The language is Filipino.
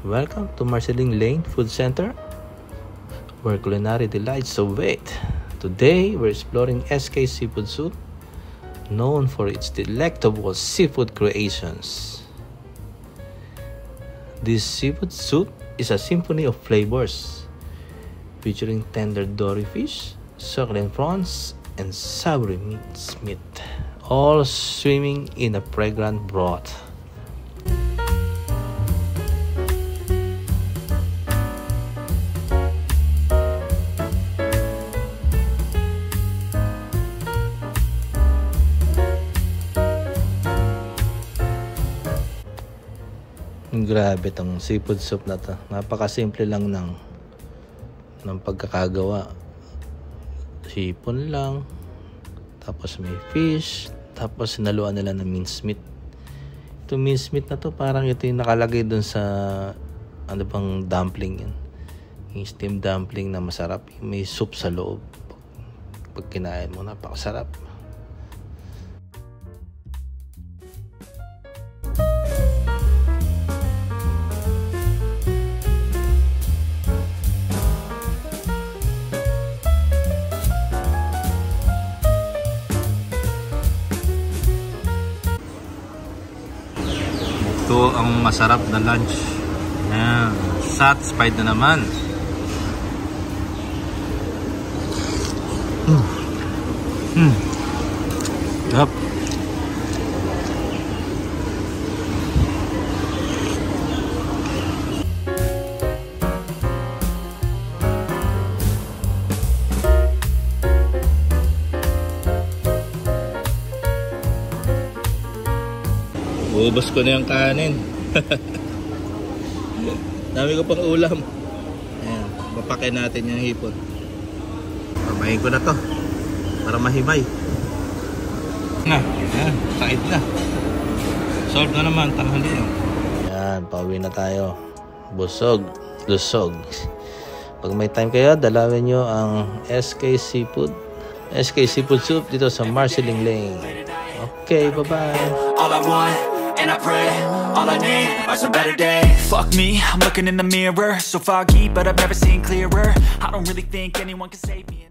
Welcome to Marceling Lane Food Center, where culinary delights await. Today, we're exploring SK Seafood Soup, known for its delectable seafood creations. This seafood soup is a symphony of flavors, featuring tender dory fish, succulent prawns, and savory minced meat, all swimming in a fragrant broth. Grabe tong seafood soup na to. Napakasimple lang ng pagkakagawa. Sipon lang, tapos may fish, tapos sinaluan nila ng minced meat. Ito minced meat na to, parang ito yung nakalagay dun sa ano bang dumpling yan, yung steamed dumpling na masarap, may soup sa loob. Pag kinain mo, napakasarap. Ito ang masarap na lunch. Ayan. Satisfied na naman. Yup. Ubus ko na yung kanin. Dami ko pang ulam. Ayan, papakin natin yung hipon. Pamahin ko na to para mahimay. Ayan, sakit na. Solve na naman, tanghali yun. Ayan, pauwi na tayo. Busog, lusog. Pag may time kayo, dalawin nyo ang SK Seafood Soup dito sa Marceling Lane. Okay, bye-bye. All I want, and I pray, all I need are some better days. Fuck me, I'm looking in the mirror, so foggy, but I've never seen clearer. I don't really think anyone can save me.